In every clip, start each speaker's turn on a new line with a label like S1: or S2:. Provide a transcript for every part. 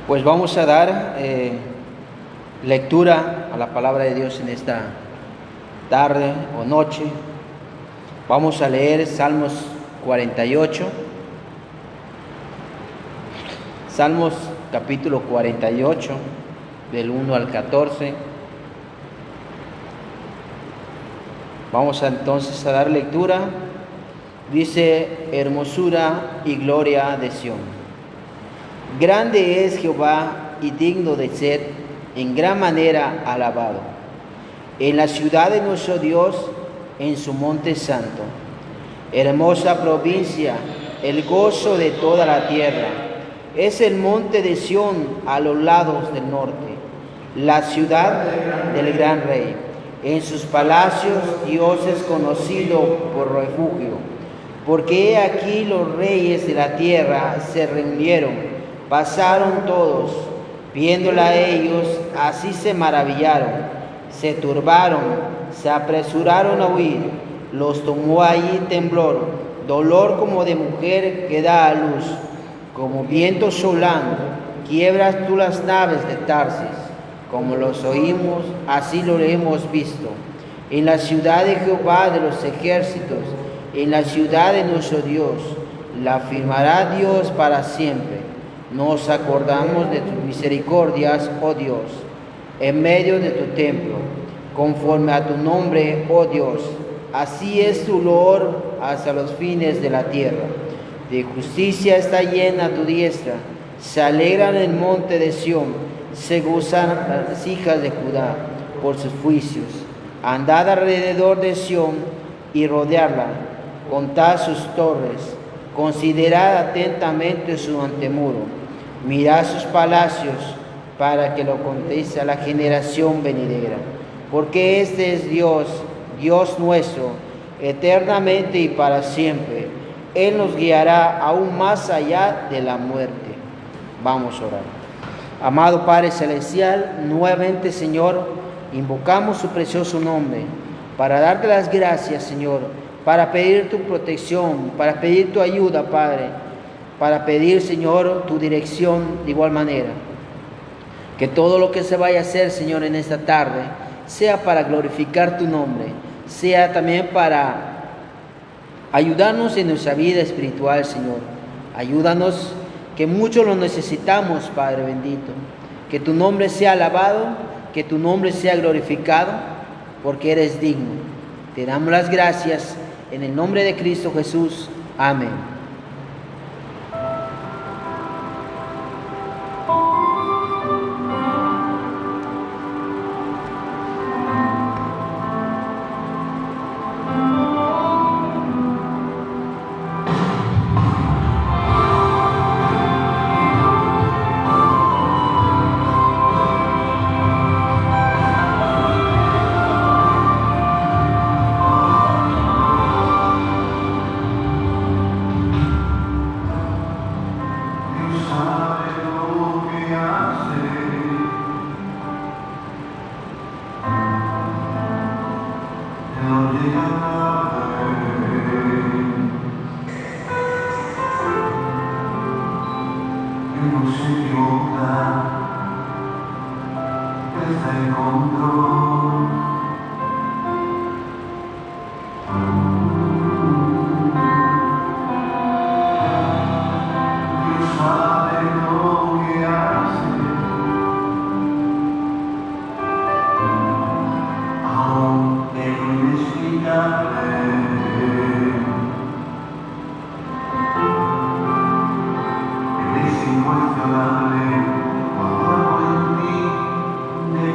S1: Pues vamos a dar lectura a la palabra de Dios en esta tarde o noche. Vamos a leer Salmos 48. Salmos capítulo 48, del 1 al 14. Vamos entonces a dar lectura. Dice: hermosura y gloria de Sión. Grande es Jehová y digno de ser en gran manera alabado. En la ciudad de nuestro Dios, en su monte santo. Hermosa provincia, el gozo de toda la tierra. Es el monte de Sión a los lados del norte, la ciudad del gran rey. En sus palacios Dios es conocido por refugio. Porque he aquí los reyes de la tierra se reunieron. Pasaron todos, viéndola ellos, así se maravillaron, se turbaron, se apresuraron a huir, los tomó allí temblor, dolor como de mujer que da a luz, como viento solano, quiebras tú las naves de Tarsis, como los oímos, así lo hemos visto. En la ciudad de Jehová de los ejércitos, en la ciudad de nuestro Dios, la afirmará Dios para siempre. Nos acordamos de tus misericordias, oh Dios, en medio de tu templo, conforme a tu nombre, oh Dios. Así es tu loor hasta los fines de la tierra. De justicia está llena tu diestra. Se alegran en el monte de Sión, se gozan las hijas de Judá por sus juicios. Andad alrededor de Sión y rodearla, contad sus torres, considerad atentamente su antemuro. Mirad sus palacios para que lo contéis a la generación venidera. Porque este es Dios, Dios nuestro, eternamente y para siempre. Él nos guiará aún más allá de la muerte. Vamos a orar. Amado Padre Celestial, nuevamente, Señor, invocamos su precioso nombre para darte las gracias, Señor, para pedir tu protección, para pedir tu ayuda, Padre, para pedir, Señor, tu dirección de igual manera. Que todo lo que se vaya a hacer, Señor, en esta tarde, sea para glorificar tu nombre, sea también para ayudarnos en nuestra vida espiritual, Señor. Ayúdanos, que mucho lo necesitamos, Padre bendito. Que tu nombre sea alabado, que tu nombre sea glorificado, porque eres digno. Te damos las gracias en el nombre de Cristo Jesús. Amén.
S2: Emocionable, cuando en mí de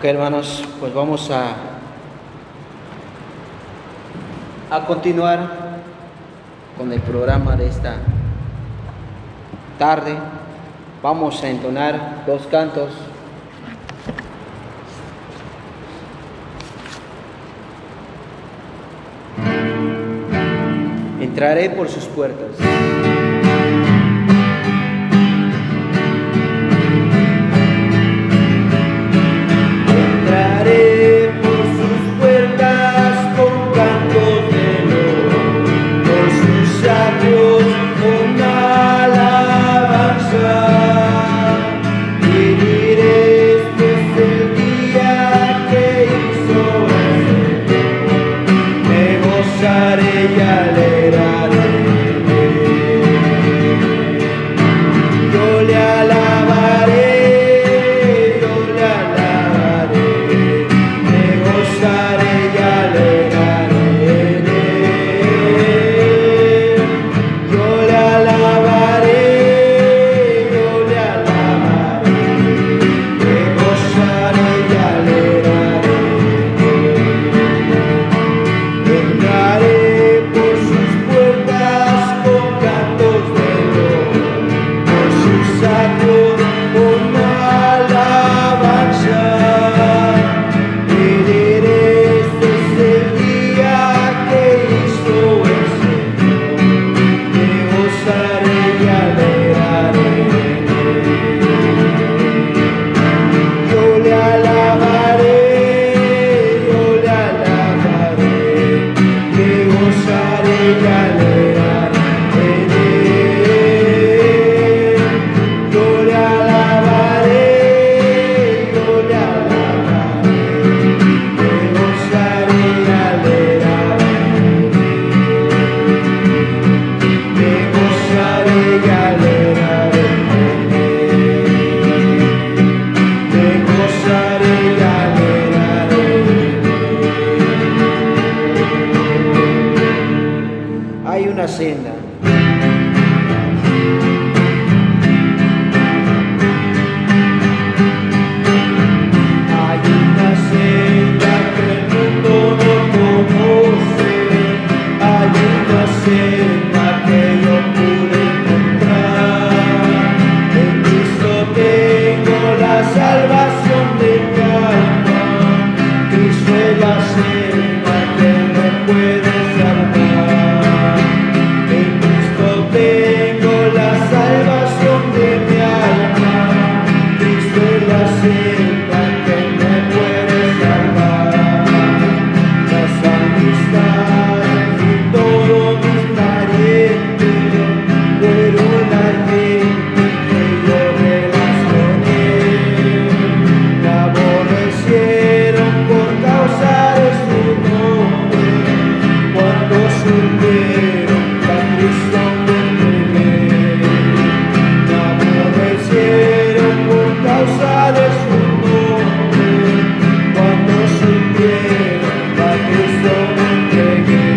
S1: Ok, hermanos, pues vamos a continuar con el programa de esta tarde. Vamos a entonar 2 cantos. Entraré por sus puertas. Entraré por sus puertas con cantos de oro, por sus atrios con alabanza. Y diré: este es el día que hizo el Señor. Me gozaré y alegraré. Yo le alabaré, yo le alabaré. Me gozaré y alegraré en él. Yo le alabaré, yo le alabaré. Me gozaré y alegraré en él. Entraré por sus puertas con cantos de oro, por sus atrios con alabanza. Y diré: este es el día que hizo el Señor. Me gozaré y alegraré en él. Yo le alabaré, yo le alabaré. Me gozaré y alegraré en él. Yo le alabaré, yo le alabaré. Me gozaré y alegraré en él. Me gozaré y alegraré en él. Me gozaré y alegraré en él. Hay una senda. Hay una senda que el mundo no conoce. Hay una senda que yo pude encontrar. En Cristo tengo la salvación de mi alma. Cristo es la senda que me puede salvar. En Cristo tengo la salvación de mi alma. Cristo es la senda que me puede salvar. Las amistades y todos mis parientes fueron la gente que yo relacioné. Me aborrecieron por causa de su nombre. Cuando supieron que a Cristo me entregué. Me aborrecieron por causa de su nombre. Cuando supieron que a Cristo me entregué.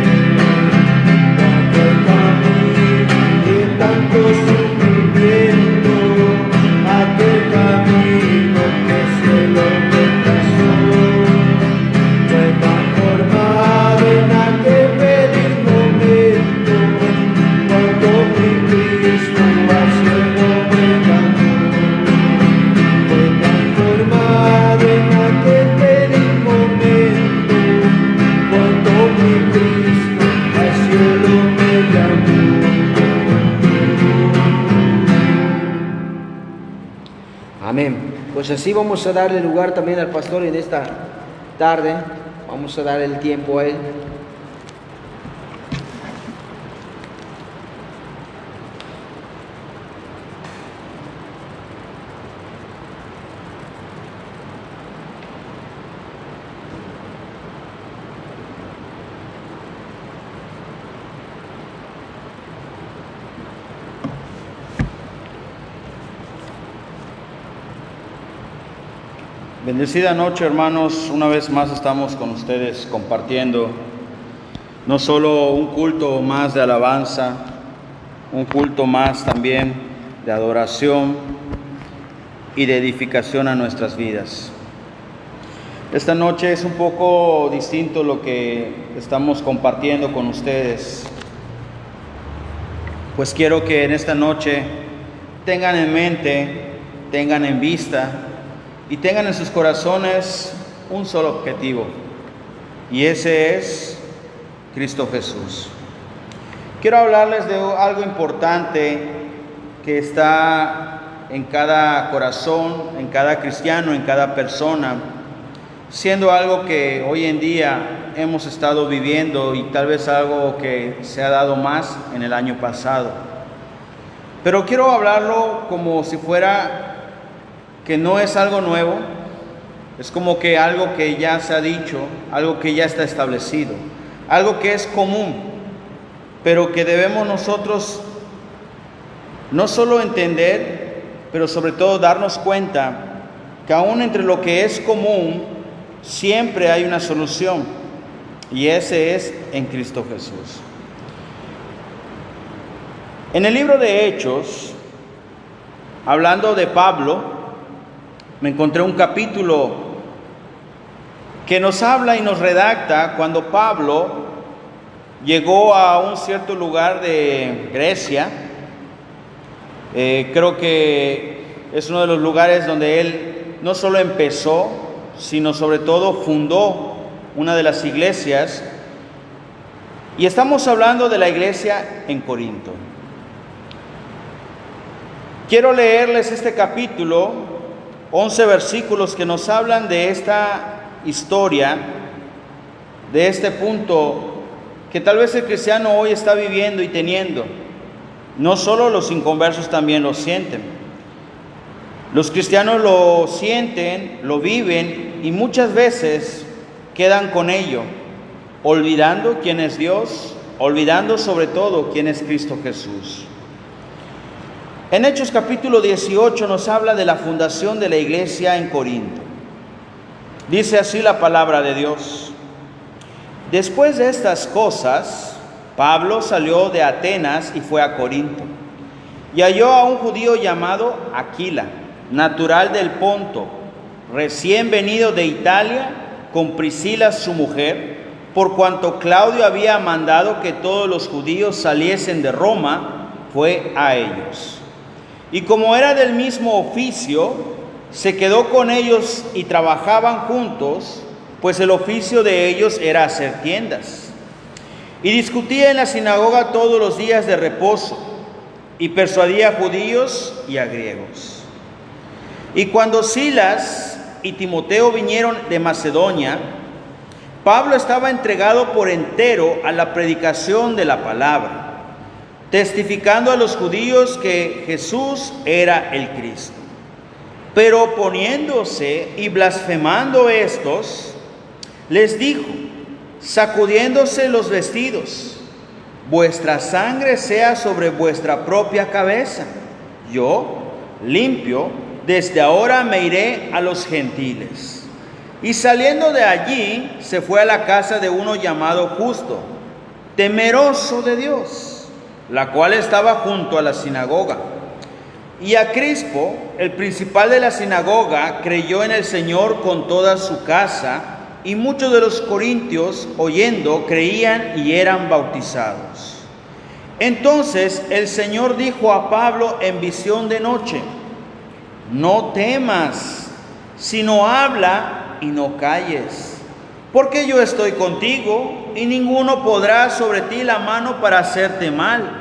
S1: Tanto camino y tanto sufrimiento, aquel camino que se lo trazó. Fue transformado en aquel feliz momento, cuando mi Cristo al cielo me ganó. Fue transformado en aquel feliz momento, cuando mi Cristo al cielo me llamó. Amén. Pues así vamos a darle lugar también al pastor en esta tarde. Vamos a dar el tiempo a él.
S2: Bendecida noche, hermanos. Una vez más estamos con ustedes compartiendo no solo un culto más de alabanza, un culto más también de adoración y de edificación a nuestras vidas. Esta noche es un poco distinto lo que estamos compartiendo con ustedes, pues quiero que en esta noche tengan en mente, tengan en vista y tengan en sus corazones un solo objetivo, y ese es Cristo Jesús. Quiero hablarles de algo importante que está en cada corazón, en cada cristiano, en cada persona, siendo algo que hoy en día hemos estado viviendo y tal vez algo que se ha dado más en el año pasado. Pero quiero hablarlo como si fuera que no es algo nuevo, es como que algo que ya se ha dicho, algo que ya está establecido, algo que es común, pero que debemos nosotros no solo entender, pero sobre todo darnos cuenta que aún entre lo que es común, siempre hay una solución, y ese es en Cristo Jesús. En el libro de Hechos, hablando de Pablo, me encontré un capítulo que nos habla y nos redacta cuando Pablo llegó a un cierto lugar de Grecia. Creo que es uno de los lugares donde él no solo empezó, sino sobre todo fundó una de las iglesias, y estamos hablando de la iglesia en Corinto. Quiero leerles este capítulo, 11 versículos que nos hablan de esta historia, de este punto que tal vez el cristiano hoy está viviendo y teniendo. No solo los inconversos también lo sienten. Los cristianos lo sienten, lo viven y muchas veces quedan con ello, olvidando quién es Dios, olvidando sobre todo quién es Cristo Jesús. En Hechos capítulo 18 nos habla de la fundación de la iglesia en Corinto. Dice así la palabra de Dios: después de estas cosas, Pablo salió de Atenas y fue a Corinto, y halló a un judío llamado Aquila, natural del Ponto, recién venido de Italia, con Priscila su mujer, por cuanto Claudio había mandado que todos los judíos saliesen de Roma, fue a ellos. Y como era del mismo oficio, se quedó con ellos y trabajaban juntos, pues el oficio de ellos era hacer tiendas. Y discutía en la sinagoga todos los días de reposo, y persuadía a judíos y a griegos. Y cuando Silas y Timoteo vinieron de Macedonia, Pablo estaba entregado por entero a la predicación de la palabra, testificando a los judíos que Jesús era el Cristo. Pero oponiéndose y blasfemando estos, les dijo, sacudiéndose los vestidos: vuestra sangre sea sobre vuestra propia cabeza. Yo, limpio, desde ahora me iré a los gentiles. Y saliendo de allí, se fue a la casa de uno llamado Justo, temeroso de Dios, la cual estaba junto a la sinagoga. Y a Crispo, el principal de la sinagoga, creyó en el Señor con toda su casa, y muchos de los corintios, oyendo, creían y eran bautizados. Entonces el Señor dijo a Pablo en visión de noche: no temas, sino habla y no calles, porque yo estoy contigo, y ninguno podrá sobre ti la mano para hacerte mal,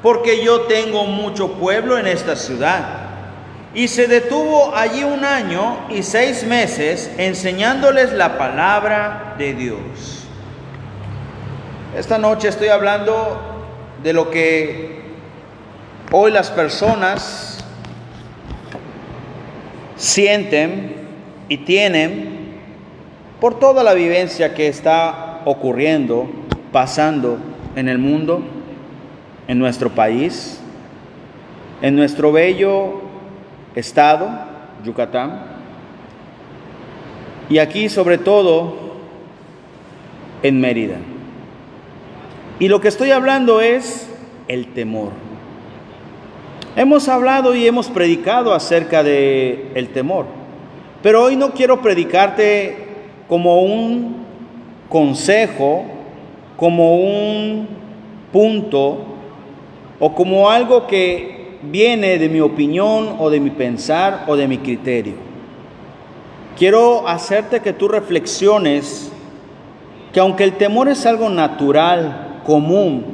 S2: porque yo tengo mucho pueblo en esta ciudad. Y se detuvo allí 1 año y 6 meses, enseñándoles la palabra de Dios. Esta noche estoy hablando de lo que hoy las personas sienten y tienen por toda la vivencia que está ocurriendo, pasando en el mundo, en nuestro país, en nuestro bello estado, Yucatán, y aquí sobre todo en Mérida. Y lo que estoy hablando es el temor. Hemos hablado y hemos predicado acerca de el temor, pero hoy no quiero predicarte como un consejo, como un punto o como algo que viene de mi opinión o de mi pensar o de mi criterio. Quiero hacerte que tú reflexiones que aunque el temor es algo natural, común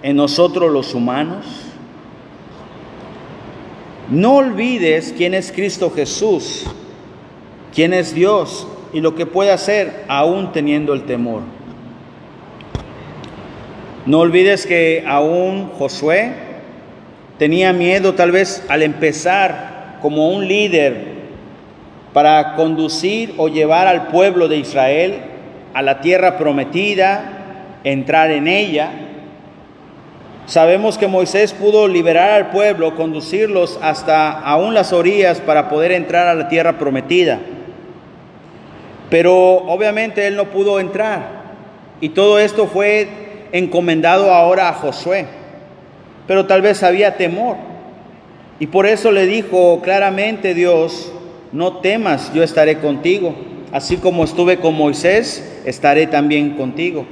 S2: en nosotros los humanos, no olvides quién es Cristo Jesús, quién es Dios y lo que puede hacer aún teniendo el temor. No olvides que aún Josué tenía miedo tal vez al empezar como un líder para conducir o llevar al pueblo de Israel a la tierra prometida, entrar en ella. Sabemos que Moisés pudo liberar al pueblo, conducirlos hasta aún las orillas para poder entrar a la tierra prometida. Pero obviamente él no pudo entrar y todo esto fue encomendado ahora a Josué. Pero tal vez había temor y por eso le dijo claramente Dios: no temas, yo estaré contigo. Así como estuve con Moisés, estaré también contigo.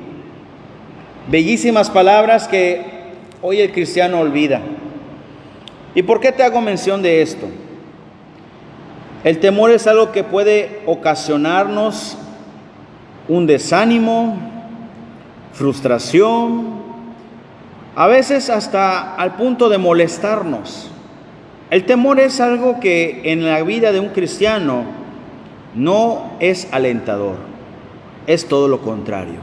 S2: Bellísimas palabras que hoy el cristiano olvida. ¿Y por qué te hago mención de esto? El temor es algo que puede ocasionarnos un desánimo, frustración, a veces hasta al punto de molestarnos. El temor es algo que en la vida de un cristiano no es alentador, es todo lo contrario.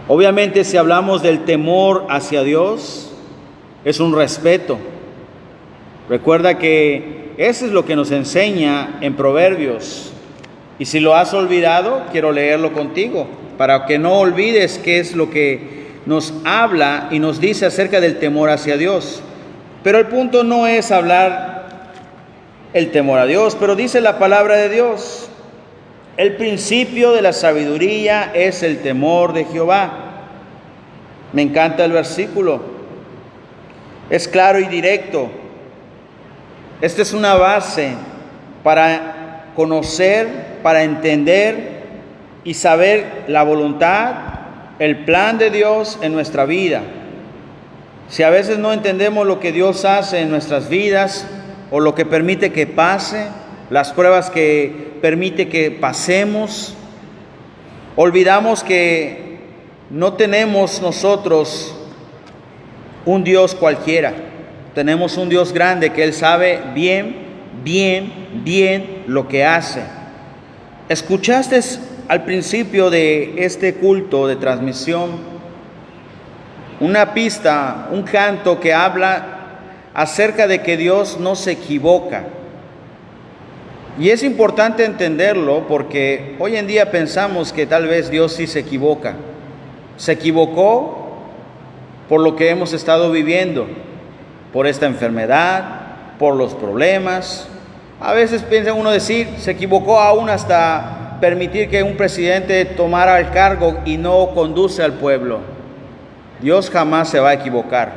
S2: Obviamente, si hablamos del temor hacia Dios, es un respeto. Recuerda que eso es lo que nos enseña en Proverbios. Y si lo has olvidado, quiero leerlo contigo, para que no olvides qué es lo que nos habla y nos dice acerca del temor hacia Dios. Pero el punto no es hablar el temor a Dios, pero dice la palabra de Dios: el principio de la sabiduría es el temor de Jehová. Me encanta el versículo. Es claro y directo. Esta es una base para conocer, para entender y saber la voluntad, el plan de Dios en nuestra vida. Si a veces no entendemos lo que Dios hace en nuestras vidas o lo que permite que pase, las pruebas que permite que pasemos, olvidamos que no tenemos nosotros un Dios cualquiera. Tenemos un Dios grande que Él sabe bien lo que hace. ¿Escuchaste al principio de este culto de transmisión una pista, un canto que habla acerca de que Dios no se equivoca? Y es importante entenderlo porque hoy en día pensamos que tal vez Dios sí se equivoca. Se equivocó por lo que hemos estado viviendo, por esta enfermedad, por los problemas. A veces piensa uno decir, se equivocó aún hasta permitir que un presidente tomara el cargo y no conduce al pueblo. Dios jamás se va a equivocar,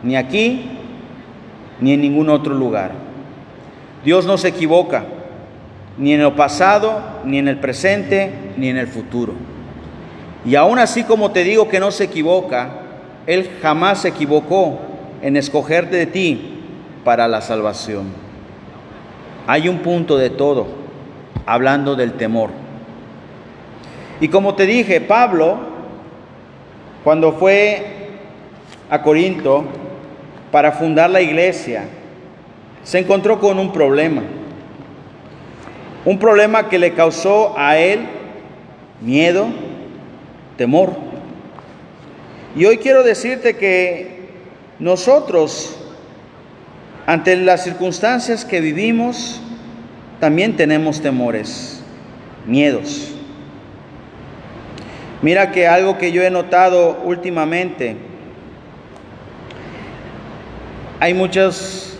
S2: ni aquí, ni en ningún otro lugar. Dios no se equivoca, ni en el pasado, ni en el presente, ni en el futuro. Y aún así, como te digo que no se equivoca, Él jamás se equivocó en escogerte de ti para la salvación. Hay un punto de todo, hablando del temor. Y como te dije, Pablo, cuando fue a Corinto para fundar la iglesia, se encontró con un problema que le causó a él miedo, temor. Y hoy quiero decirte que nosotros, ante las circunstancias que vivimos, también tenemos temores, miedos. Mira que algo que yo he notado últimamente, hay muchos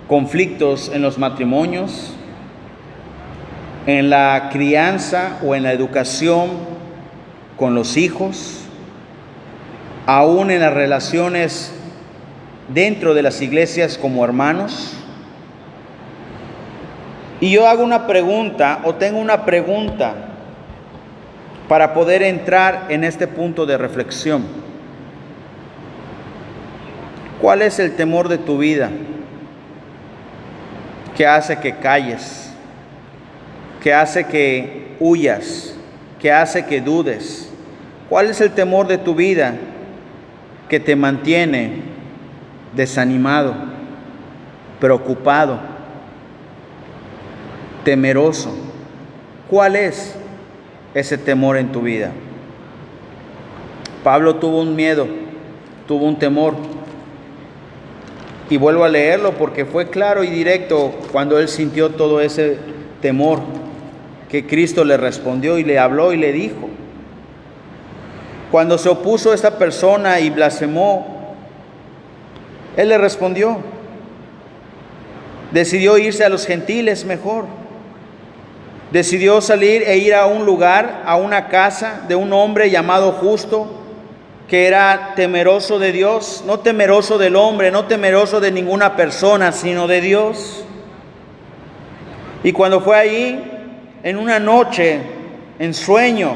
S2: conflictos en los matrimonios, en la crianza o en la educación con los hijos, aún en las relaciones dentro de las iglesias como hermanos. Y yo hago una pregunta, o tengo una pregunta, para poder entrar en este punto de reflexión. ¿Cuál es el temor de tu vida que hace que calles, que hace que huyas, que hace que dudes? ¿Cuál es el temor de tu vida que te mantiene desanimado, preocupado, temeroso? ¿Cuál es ese temor en tu vida? Pablo tuvo un miedo, tuvo un temor. Y vuelvo a leerlo porque fue claro y directo cuando él sintió todo ese temor, que Cristo le respondió y le habló y le dijo. Cuando se opuso a esta persona y blasfemó, él le respondió. Decidió irse a los gentiles mejor. Decidió salir e ir a un lugar, a una casa de un hombre llamado Justo, que era temeroso de Dios, no temeroso del hombre, no temeroso de ninguna persona, sino de Dios. Y cuando fue ahí, en una noche, en sueño,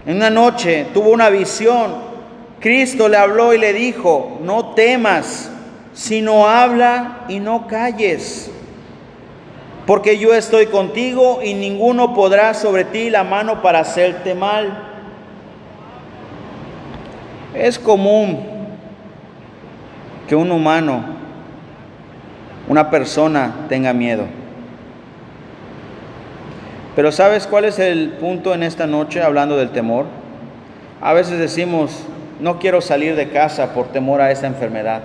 S2: en una noche tuvo una visión, Cristo le habló y le dijo: no temas, sino habla y no calles, porque yo estoy contigo y ninguno podrá sobre ti la mano para hacerte mal. Es común que un humano, una persona, tenga miedo. Pero ¿sabes cuál es el punto en esta noche hablando del temor? A veces decimos: no quiero salir de casa por temor a esta enfermedad.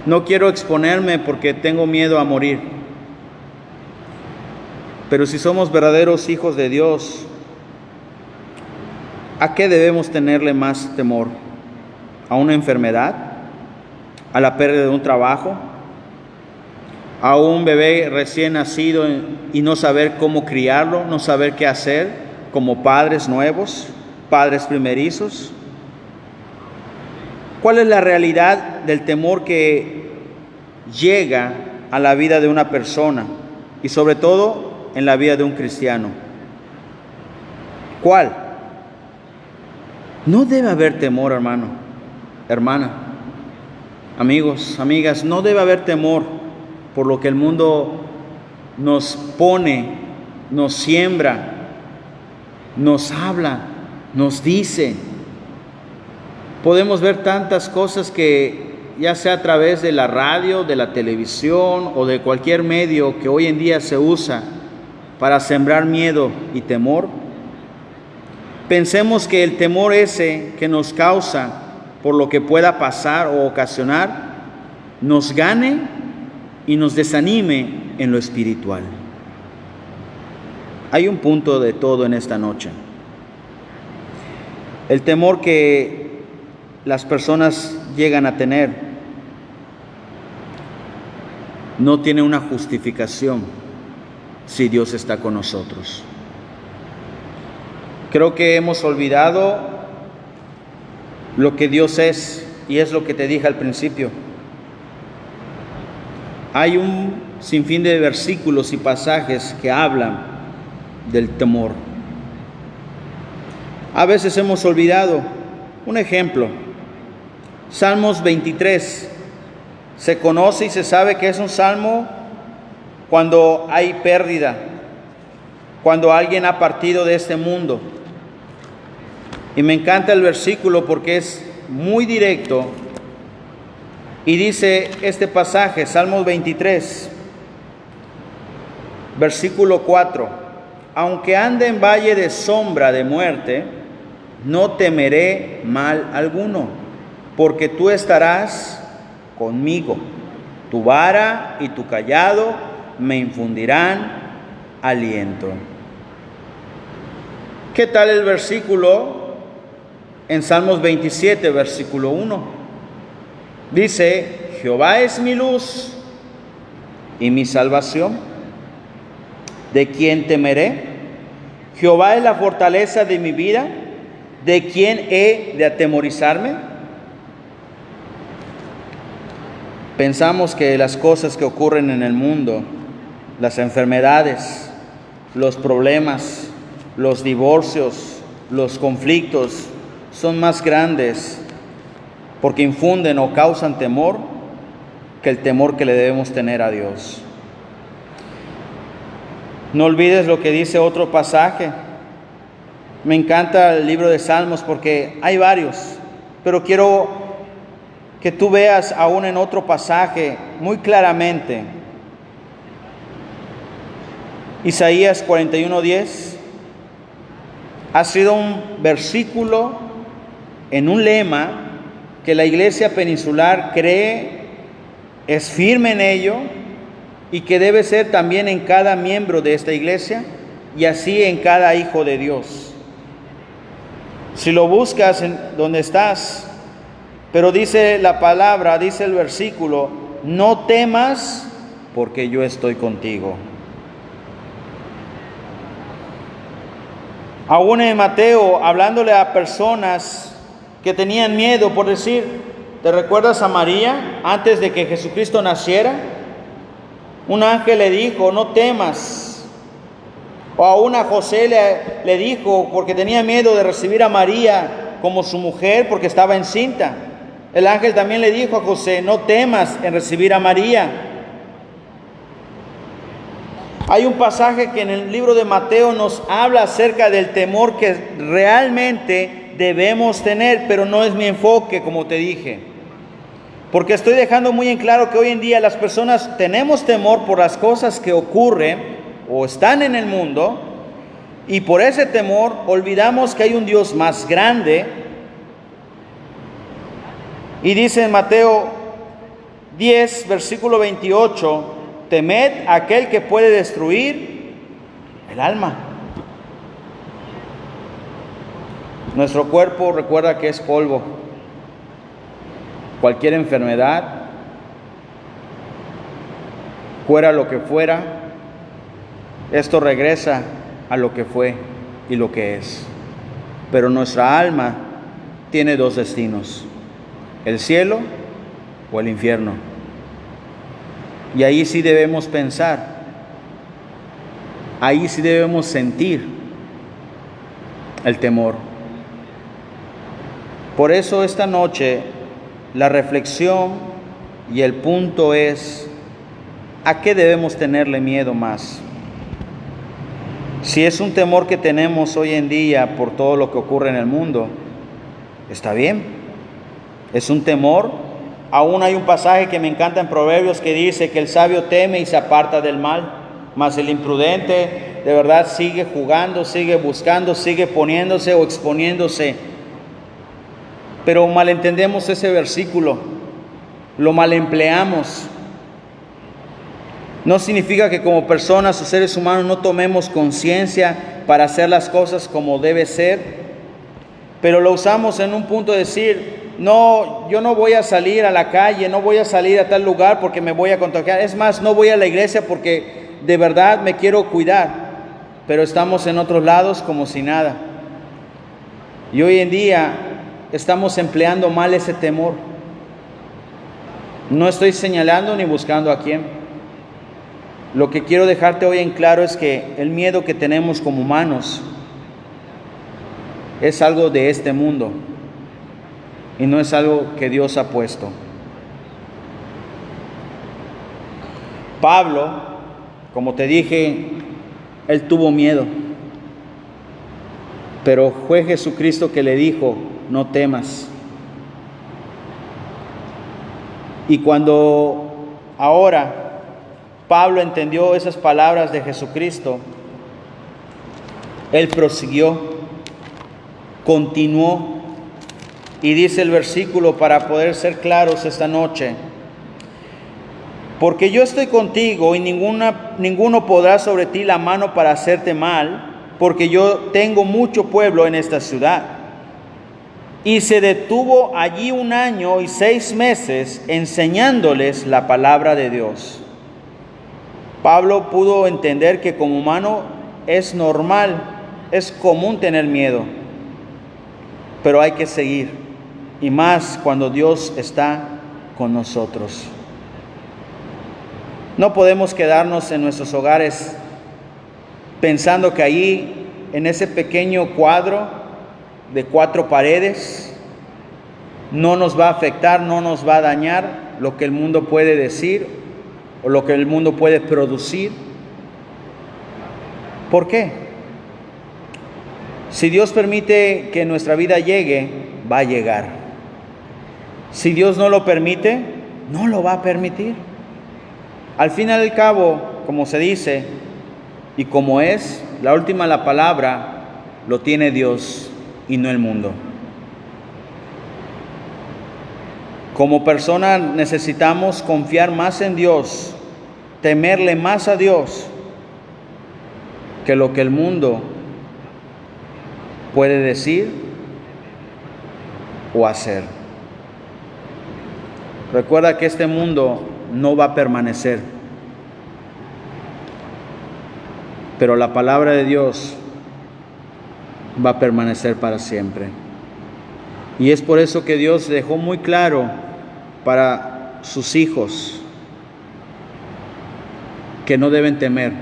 S2: No quiero exponerme porque tengo miedo a morir. Pero si somos verdaderos hijos de Dios, ¿a qué debemos tenerle más temor? ¿A una enfermedad? ¿A la pérdida de un trabajo? ¿A un bebé recién nacido y no saber cómo criarlo, no saber qué hacer como padres nuevos, padres primerizos? ¿Cuál es la realidad del temor que llega a la vida de una persona y sobre todo en la vida de un cristiano? ¿Cuál? No debe haber temor, hermano, hermana, amigos, amigas, no debe haber temor por lo que el mundo nos pone, nos siembra, nos habla, nos dice. Podemos ver tantas cosas que, ya sea a través de la radio, de la televisión o de cualquier medio que hoy en día se usa para sembrar miedo y temor. Pensemos que el temor ese que nos causa por lo que pueda pasar o ocasionar, nos gane y nos desanime en lo espiritual. Hay un punto de todo en esta noche. El temor que las personas llegan a tener no tiene una justificación si Dios está con nosotros. Creo que hemos olvidado lo que Dios es, y es lo que te dije al principio. Hay un sinfín de versículos y pasajes que hablan del temor. A veces hemos olvidado. Un ejemplo, Salmos 23. Se conoce y se sabe que es un salmo cuando hay pérdida, cuando alguien ha partido de este mundo. Y me encanta el versículo porque es muy directo. Y dice este pasaje, Salmos 23, versículo 4: aunque ande en valle de sombra de muerte, no temeré mal alguno, porque tú estarás conmigo. Tu vara y tu cayado me infundirán aliento. ¿Qué tal el versículo en Salmos 27, versículo 1? Dice: Jehová es mi luz y mi salvación. ¿De quién temeré? Jehová es la fortaleza de mi vida. ¿De quién he de atemorizarme? Pensamos que las cosas que ocurren en el mundo las enfermedades, los problemas, los divorcios, los conflictos son más grandes porque infunden o causan temor que el temor que le debemos tener a Dios. No olvides lo que dice otro pasaje. Me encanta el libro de Salmos porque hay varios, pero quiero que tú veas aún en otro pasaje muy claramente. Isaías 41:10 ha sido un versículo en un lema que la iglesia peninsular cree, es firme en ello y que debe ser también en cada miembro de esta iglesia y así en cada hijo de Dios. Si lo buscas en donde estás, pero dice la palabra, dice el versículo, no temas porque yo estoy contigo. Aún en Mateo, hablándole a personas que tenían miedo, por decir, ¿te recuerdas a María antes de que Jesucristo naciera? Un ángel le dijo, no temas. O aún a José le dijo, porque tenía miedo de recibir a María como su mujer, porque estaba encinta. El ángel también le dijo a José, no temas en recibir a María. Hay un pasaje que en el libro de Mateo nos habla acerca del temor que realmente debemos tener, pero no es mi enfoque, como te dije. Porque estoy dejando muy en claro que hoy en día las personas tenemos temor por las cosas que ocurren o están en el mundo, y por ese temor olvidamos que hay un Dios más grande. Y dice en Mateo 10, versículo 28, temed a aquel que puede destruir el alma. Nuestro cuerpo, recuerda que es polvo. Cualquier enfermedad, fuera lo que fuera, esto regresa a lo que fue y lo que es. Pero nuestra alma tiene dos destinos: el cielo o el infierno. Y ahí sí debemos pensar, ahí sí debemos sentir el temor. Por eso esta noche la reflexión y el punto es, ¿a qué debemos tenerle miedo más? Si es un temor que tenemos hoy en día por todo lo que ocurre en el mundo, está bien, es un temor. Aún hay un pasaje que me encanta en Proverbios que dice que el sabio teme y se aparta del mal, mas el imprudente de verdad sigue jugando, sigue buscando, sigue poniéndose o exponiéndose. Pero malentendemos ese versículo, lo malempleamos. No significa que como personas o seres humanos no tomemos conciencia para hacer las cosas como debe ser, pero lo usamos en un punto de decir, no, yo no voy a salir a la calle, no voy a salir a tal lugar porque me voy a contagiar. Es más, no voy a la iglesia porque de verdad me quiero cuidar. Pero estamos en otros lados como si nada. Y hoy en día estamos empleando mal ese temor. No estoy señalando ni buscando a quién. Lo que quiero dejarte hoy en claro es que el miedo que tenemos como humanos es algo de este mundo y no es algo que Dios ha puesto. Pablo, como te dije, él tuvo miedo, pero fue Jesucristo que le dijo, no temas. Y cuando ahora Pablo entendió esas palabras de Jesucristo, él prosiguió, continuó. Y dice el versículo, para poder ser claros esta noche, porque yo estoy contigo y ninguno podrá sobre ti la mano para hacerte mal, porque yo tengo mucho pueblo en esta ciudad. Y se detuvo allí 1 año y 6 meses enseñándoles la palabra de Dios. Pablo pudo entender que como humano es normal, es común tener miedo, pero hay que seguir, y más cuando Dios está con nosotros. No podemos quedarnos en nuestros hogares pensando que ahí, en ese pequeño cuadro de 4 paredes, no nos va a afectar, no nos va a dañar lo que el mundo puede decir o lo que el mundo puede producir. ¿Por qué? Si Dios permite que nuestra vida llegue, va a llegar. Si Dios no lo permite, no lo va a permitir. Al fin y al cabo, como se dice, y como es, la palabra lo tiene Dios y no el mundo. Como persona necesitamos confiar más en Dios, temerle más a Dios que lo que el mundo puede decir o hacer. Recuerda que este mundo no va a permanecer, pero la palabra de Dios va a permanecer para siempre. Y es por eso que Dios dejó muy claro para sus hijos que no deben temer,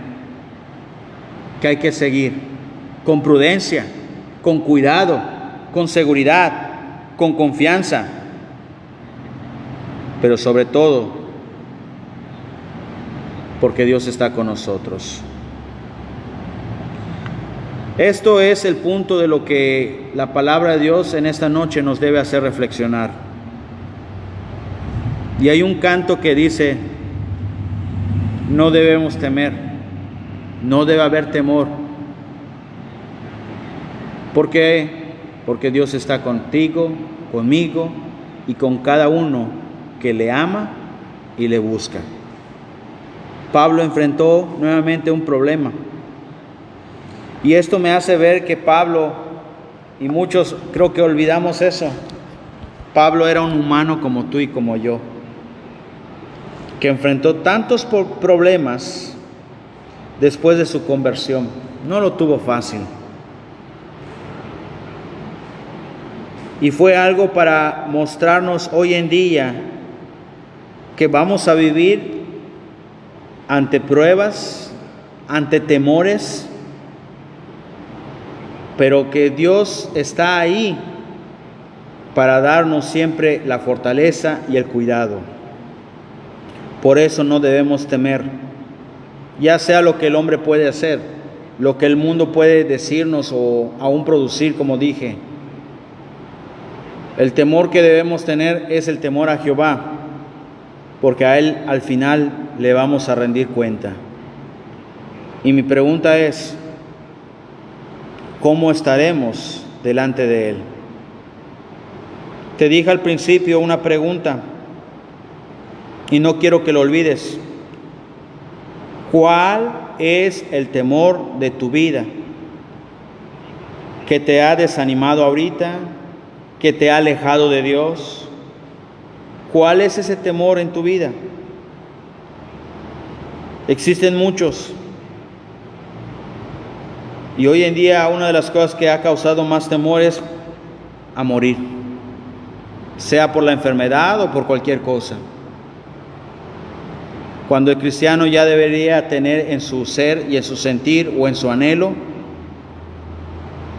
S2: que hay que seguir con prudencia, con cuidado, con seguridad, con confianza, pero sobre todo porque Dios está con nosotros. Esto es el punto de lo que la palabra de Dios en esta noche nos debe hacer reflexionar. Y hay un canto que dice: no debemos temer, no debe haber temor. ¿Por qué? Porque Dios está contigo, conmigo y con cada uno que le ama y le busca. Pablo enfrentó nuevamente un problema. Y esto me hace ver que Pablo, y muchos creo que olvidamos eso, Pablo era un humano como tú y como yo, que enfrentó tantos problemas después de su conversión. No lo tuvo fácil. Y fue algo para mostrarnos hoy en día que vamos a vivir ante pruebas, ante temores, pero que Dios está ahí para darnos siempre la fortaleza y el cuidado. Por eso no debemos temer, ya sea lo que el hombre puede hacer, lo que el mundo puede decirnos o aún producir, como dije. El temor que debemos tener es el temor a Jehová, porque a Él al final le vamos a rendir cuenta. Y mi pregunta es: ¿cómo estaremos delante de Él? Te dije al principio una pregunta y no quiero que lo olvides. ¿Cuál es el temor de tu vida que te ha desanimado ahorita, que te ha alejado de Dios? ¿Cuál es ese temor en tu vida? Existen muchos. Y hoy en día una de las cosas que ha causado más temor es a morir, sea por la enfermedad o por cualquier cosa. Cuando el cristiano ya debería tener en su ser y en su sentir o en su anhelo,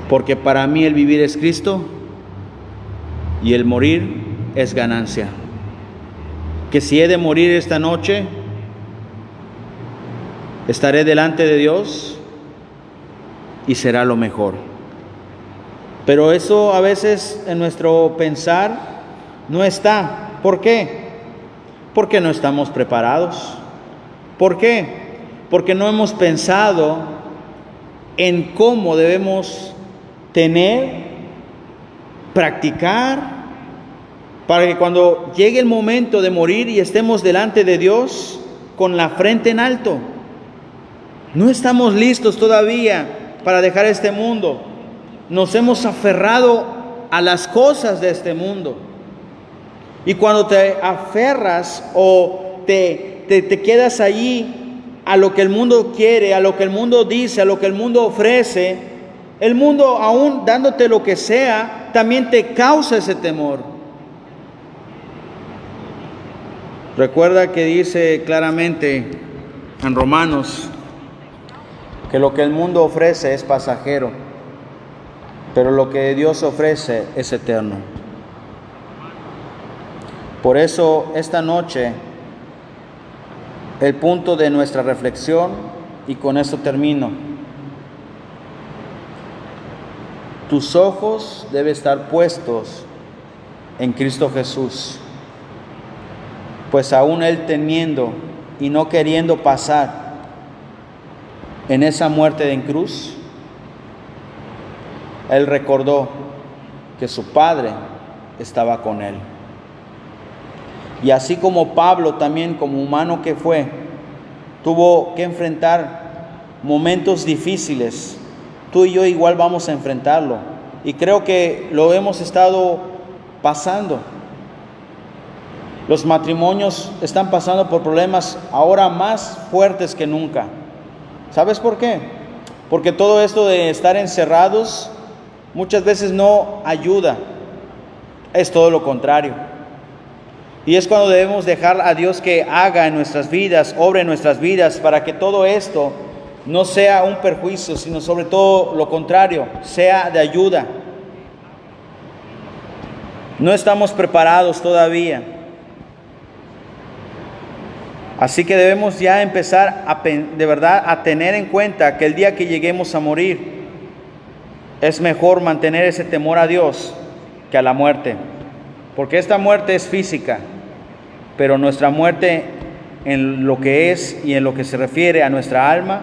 S2: porque para mí el vivir es Cristo y el morir es ganancia. Que si he de morir esta noche, estaré delante de Dios y será lo mejor. Pero eso a veces en nuestro pensar no está. ¿Por qué? Porque no estamos preparados. ¿Por qué? Porque no hemos pensado en cómo debemos tener, practicar, para que cuando llegue el momento de morir y estemos delante de Dios con la frente en alto. No estamos listos todavía para dejar este mundo. Nos hemos aferrado a las cosas de este mundo. Y cuando te aferras o te quedas allí a lo que el mundo quiere, a lo que el mundo dice, a lo que el mundo ofrece, el mundo, aún dándote lo que sea, también te causa ese temor. Recuerda que dice claramente en Romanos que lo que el mundo ofrece es pasajero, pero lo que Dios ofrece es eterno. Por eso esta noche el punto de nuestra reflexión, y con esto termino: tus ojos deben estar puestos en Cristo Jesús, pues aún Él temiendo y no queriendo pasar en esa muerte en cruz, Él recordó que su Padre estaba con Él. Y así como Pablo también, como humano que fue, tuvo que enfrentar momentos difíciles, tú y yo igual vamos a enfrentarlo. Y creo que lo hemos estado pasando. Los matrimonios están pasando por problemas ahora más fuertes que nunca. ¿Sabes por qué? Porque todo esto de estar encerrados muchas veces no ayuda. Es todo lo contrario. Y es cuando debemos dejar a Dios que haga en nuestras vidas, obre en nuestras vidas, para que todo esto no sea un perjuicio, sino sobre todo lo contrario, sea de ayuda. No estamos preparados todavía. Así que debemos ya empezar de verdad a tener en cuenta que el día que lleguemos a morir, es mejor mantener ese temor a Dios que a la muerte. Porque esta muerte es física, pero nuestra muerte en lo que es y en lo que se refiere a nuestra alma,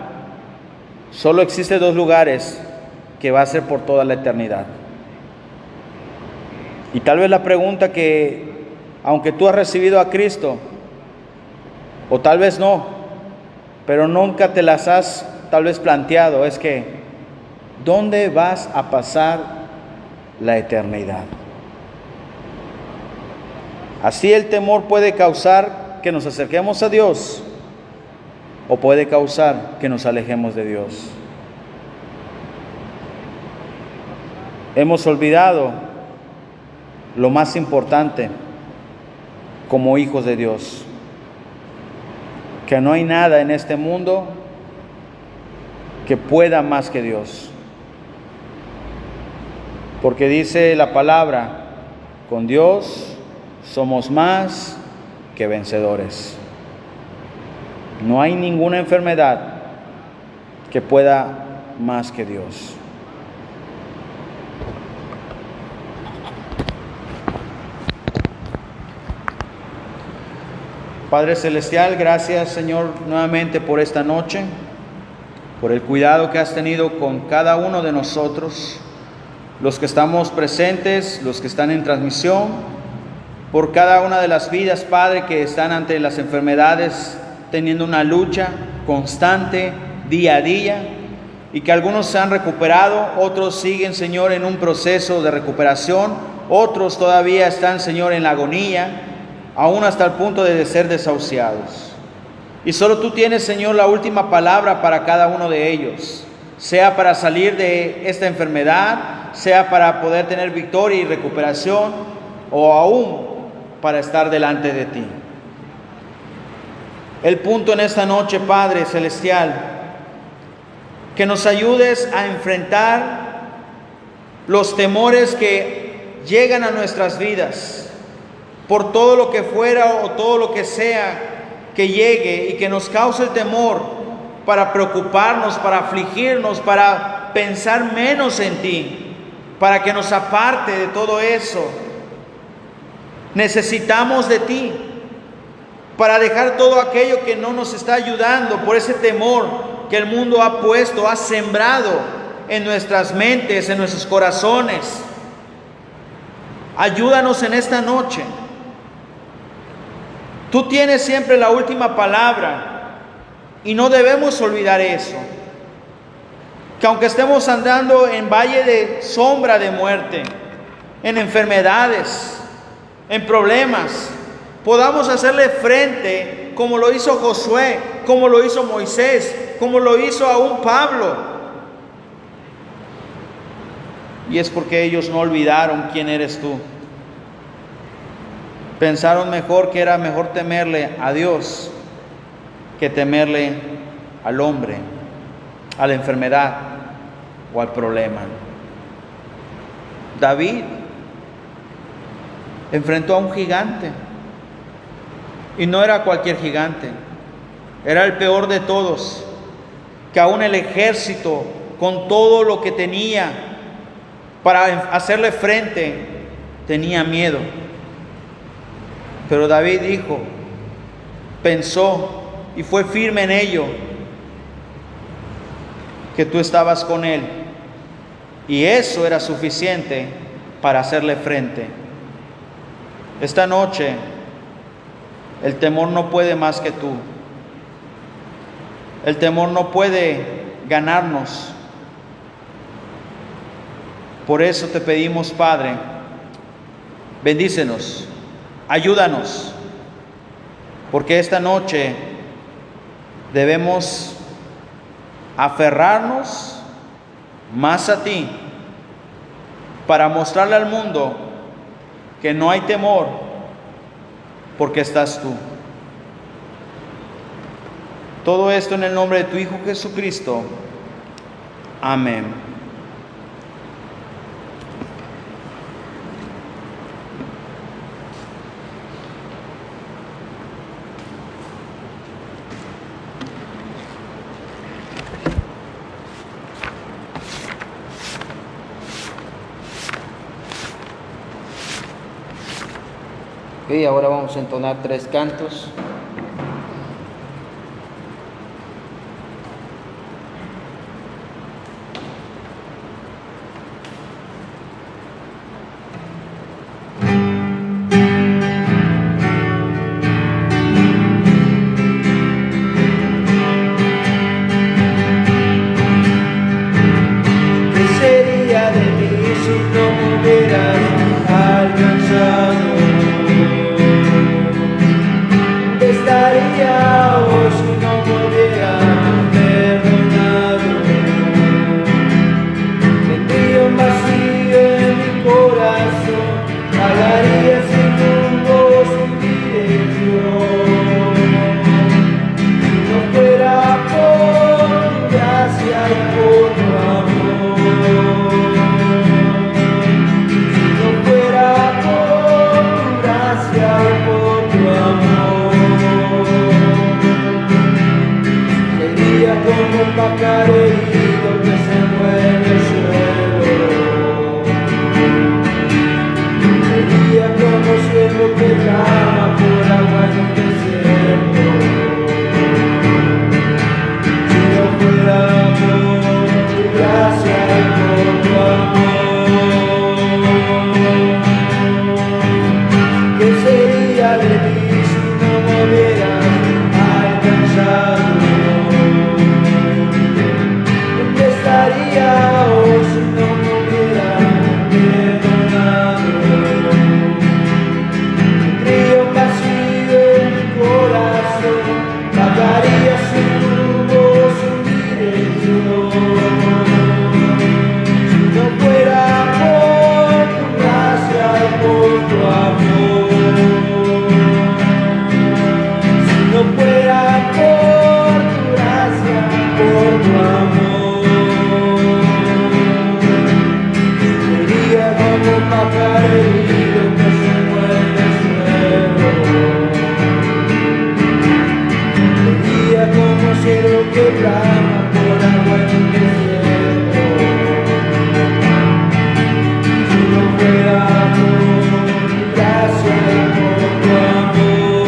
S2: solo existe dos lugares que va a ser por toda la eternidad. Y tal vez la pregunta que, aunque tú has recibido a Cristo, o tal vez no, pero nunca te las has tal vez planteado, es que, ¿dónde vas a pasar la eternidad? Así el temor puede causar que nos acerquemos a Dios, o puede causar que nos alejemos de Dios. Hemos olvidado lo más importante como hijos de Dios, que no hay nada en este mundo que pueda más que Dios. Porque dice la palabra, con Dios somos más que vencedores. No hay ninguna enfermedad que pueda más que Dios. Padre Celestial, gracias Señor nuevamente por esta noche, por el cuidado que has tenido con cada uno de nosotros, los que estamos presentes, los que están en transmisión, por cada una de las vidas, Padre, que están ante las enfermedades, teniendo una lucha constante, día a día, y que algunos se han recuperado, otros siguen, Señor, en un proceso de recuperación, otros todavía están, Señor, en la agonía, aún hasta el punto de ser desahuciados. Y solo tú tienes, Señor, la última palabra para cada uno de ellos, sea para salir de esta enfermedad, sea para poder tener victoria y recuperación, o aún para estar delante de ti. El punto en esta noche, Padre Celestial, que nos ayudes a enfrentar los temores que llegan a nuestras vidas, por todo lo que fuera o todo lo que sea que llegue y que nos cause el temor, para preocuparnos, para afligirnos, para pensar menos en ti, para que nos aparte de todo eso. Necesitamos de ti para dejar todo aquello que no nos está ayudando, por ese temor que el mundo ha puesto, ha sembrado en nuestras mentes, en nuestros corazones. Ayúdanos en esta noche. Tú tienes siempre la última palabra y no debemos olvidar eso. Que aunque estemos andando en valle de sombra de muerte, en enfermedades, en problemas, podamos hacerle frente como lo hizo Josué, como lo hizo Moisés, como lo hizo aún Pablo. Y es porque ellos no olvidaron quién eres tú. pensaron mejor que era mejor temerle a Dios que temerle al hombre, a la enfermedad o al problema. David enfrentó a un gigante, y no era cualquier gigante, era el peor de todos, que aún el ejército, con todo lo que tenía para hacerle frente, tenía miedo. Pero David dijo, pensó y fue firme en ello, que tú estabas con él, y eso era suficiente para hacerle frente. Esta noche el temor no puede más que tú. El temor no puede ganarnos. Por eso te pedimos, Padre, bendícenos, ayúdanos, porque esta noche debemos aferrarnos más a ti para mostrarle al mundo que no hay temor porque estás tú. Todo esto en el nombre de tu Hijo Jesucristo. Amén.
S1: Y ahora vamos a entonar 3 cantos.
S3: ¿Qué sería de mí si no me hubieras alcanzado? Estaría hoy si no me hubiera perdonado. Tendría un vacío en mi corazón, vagaría sin rumbo, sin dirección. Si no fuera por tu gracia y por tu amor, si no fuera por tu gracia y por tu amor, sería como un pájaro herido que se mueve el suelo. Sería como cielo que clama por agua en un desierto. Si no fuera por tu gracia y por tu amor, ¿qué sería de mí si no me hubieras alcanzado? ¿Dónde estaría hoy si no me hubieras perdonado? Tendría un vacío en mi corazón, vagaría sin rumbo, sin dirección. Si no fuera por tu gracia y por tu amor, si no fuera por tu gracia y por tu amor, sería como un pájaro herido que se mueve el suelo. Sería como cielo que clama por agua en un desierto. Si no fuera por tu gracia y por tu amor,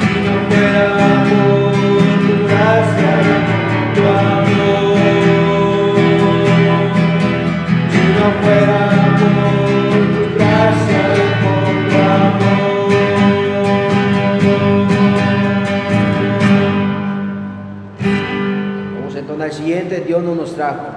S3: si no fuera por tu gracia y por tu amor, si no fuera por tu gracia y por tu amor.
S1: Vamos a entonar el siguiente, Dios no nos trajo.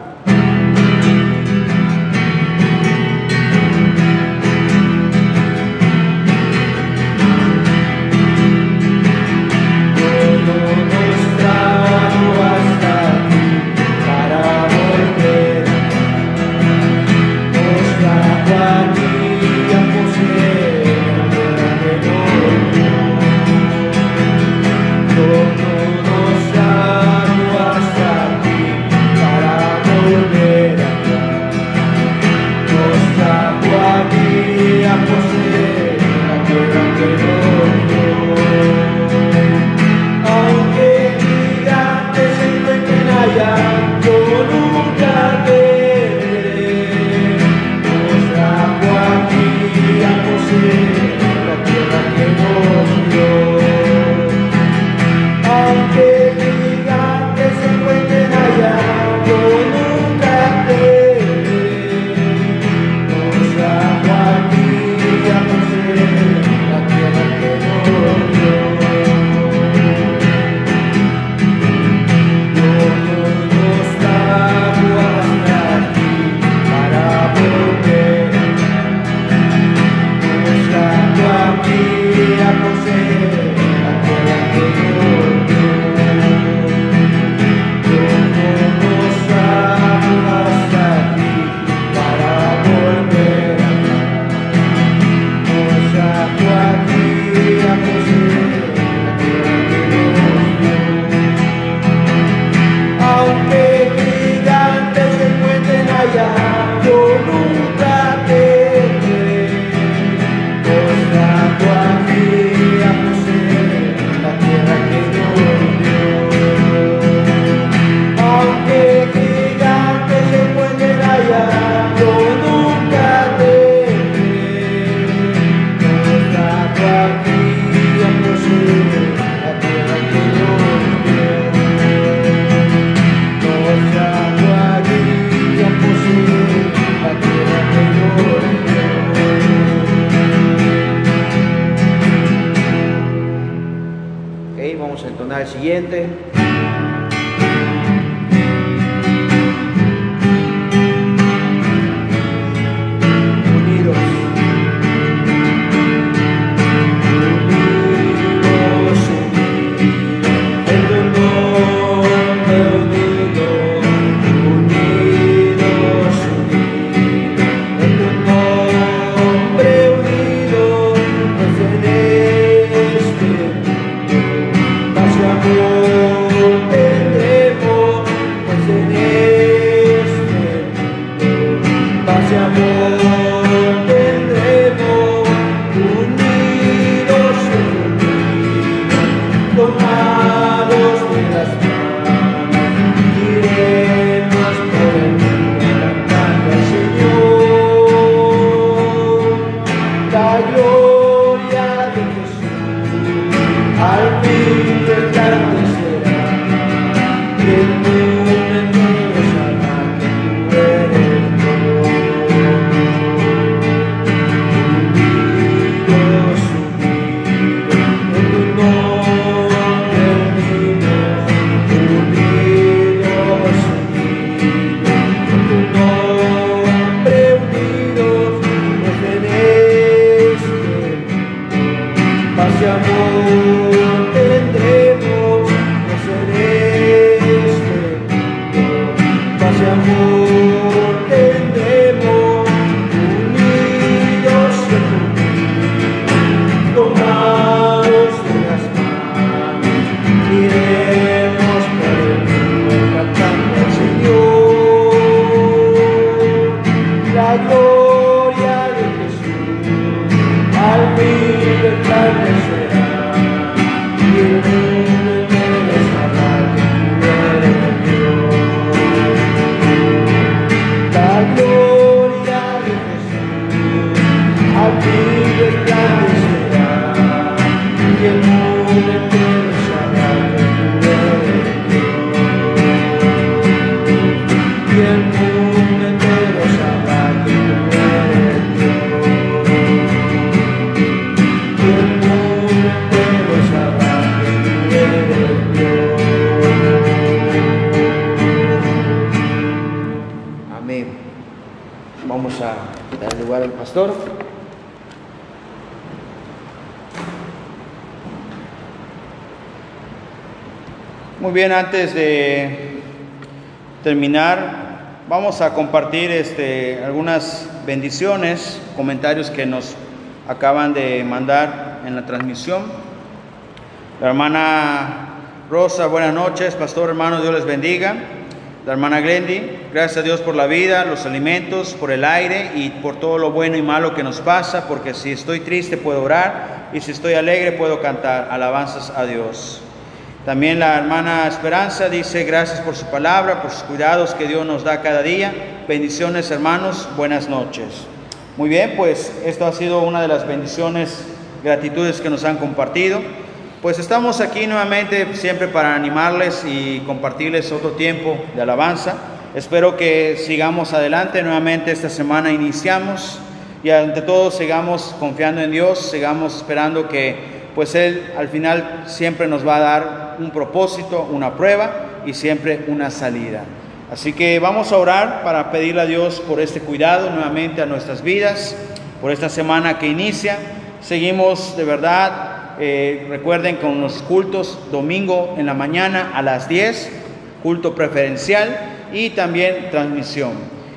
S3: Nos trajo hasta aquí para volver. Nos trajo aquí a
S1: tornar al siguiente. Unidos. Vamos a dar lugar al pastor.
S2: Muy bien, antes de terminar, vamos a compartir algunas bendiciones, comentarios que nos acaban de mandar en la transmisión. La hermana Rosa, buenas noches, pastor, hermano, Dios les bendiga. La hermana Glendy, gracias a Dios por la vida, los alimentos, por el aire y por todo lo bueno y malo que nos pasa, porque si estoy triste puedo orar y si estoy alegre puedo cantar alabanzas a Dios. También la hermana Esperanza dice, gracias por su palabra, por sus cuidados que Dios nos da cada día. Bendiciones, hermanos, buenas noches. Muy bien, pues esto ha sido una de las bendiciones, gratitudes que nos han compartido. Pues estamos aquí nuevamente siempre para animarles y compartirles otro tiempo de alabanza. Espero que sigamos adelante. Nuevamente esta semana iniciamos y ante todo sigamos confiando en Dios, sigamos esperando que pues Él al final siempre nos va a dar un propósito, una prueba y siempre una salida. Así que vamos a orar para pedirle a Dios por este cuidado nuevamente a nuestras vidas, por esta semana que inicia. Seguimos de verdad. Recuerden con los cultos, domingo en la mañana a las 10, culto preferencial y también transmisión.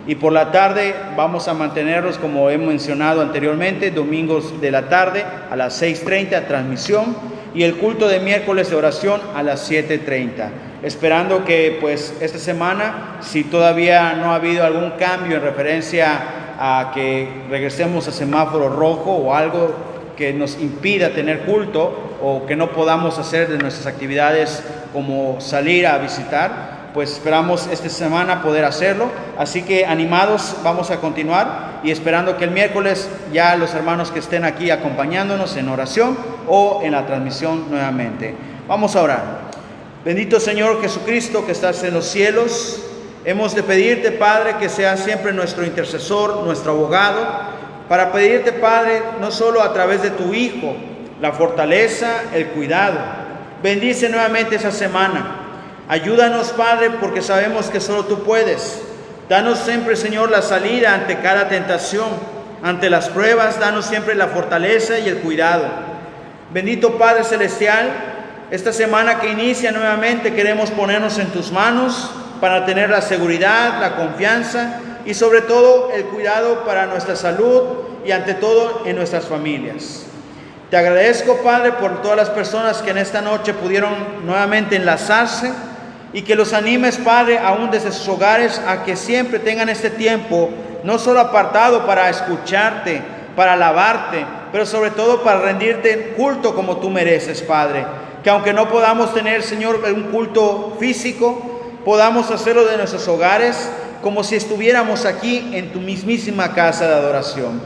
S2: Y por la tarde vamos a mantenerlos como he mencionado anteriormente, domingos de la tarde a las 6:30 transmisión y el culto de miércoles de oración a las 7:30. Esperando que pues esta semana, si todavía no ha habido algún cambio en referencia a que regresemos a semáforo rojo o algo que nos impida tener culto o que no podamos hacer de nuestras actividades como salir a visitar, pues esperamos esta semana poder hacerlo. Así que animados, vamos a continuar y esperando que el miércoles ya los hermanos que estén aquí acompañándonos en oración o en la transmisión nuevamente. Vamos a orar. Bendito Señor Jesucristo que estás en los cielos, hemos de pedirte, Padre, que seas siempre nuestro intercesor, nuestro abogado, para pedirte, Padre, no solo a través de tu Hijo, la fortaleza, el cuidado, Bendice nuevamente esa semana. Ayúdanos, Padre, porque sabemos que solo tú puedes. Danos siempre, Señor, la salida ante cada tentación, ante las pruebas. Danos siempre la fortaleza y el cuidado. Bendito Padre Celestial, esta semana que inicia nuevamente queremos ponernos en tus manos para tener la seguridad, la confianza y sobre todo el cuidado para nuestra salud y ante todo en nuestras familias. Te agradezco, Padre, por todas las personas que en esta noche pudieron nuevamente enlazarse y que los animes, Padre, aún desde sus hogares, a que siempre tengan este tiempo, no solo apartado para escucharte, para alabarte, pero sobre todo para rendirte culto como tú mereces, Padre. Que aunque no podamos tener, Señor, un culto físico, podamos hacerlo de nuestros hogares, como si estuviéramos aquí en tu mismísima casa de adoración.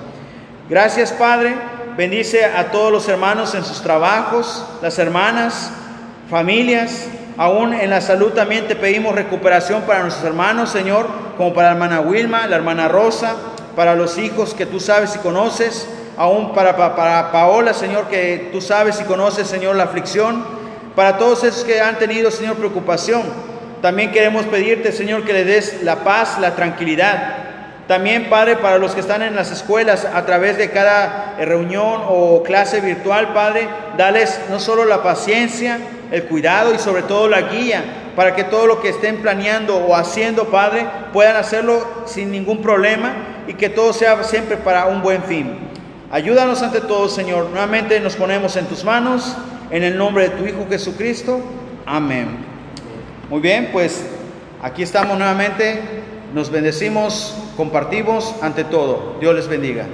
S2: Gracias, Padre. Bendice a todos los hermanos en sus trabajos, las hermanas, familias. Aún en la salud también te pedimos recuperación para nuestros hermanos, Señor, como para la hermana Wilma, la hermana Rosa, para los hijos que tú sabes y conoces, aún para Paola, Señor, que tú sabes y conoces, Señor, la aflicción, para todos esos que han tenido, Señor, preocupación. También queremos pedirte, Señor, que le des la paz, la tranquilidad. También, Padre, para los que están en las escuelas, a través de cada reunión o clase virtual, Padre, dales no solo la paciencia, el cuidado y sobre todo la guía, para que todo lo que estén planeando o haciendo, Padre, puedan hacerlo sin ningún problema y que todo sea siempre para un buen fin. Ayúdanos ante todo, Señor. Nuevamente nos ponemos en tus manos, en el nombre de tu Hijo Jesucristo. Amén. Muy bien, pues aquí estamos nuevamente. Nos bendecimos, compartimos ante todo. Dios les bendiga.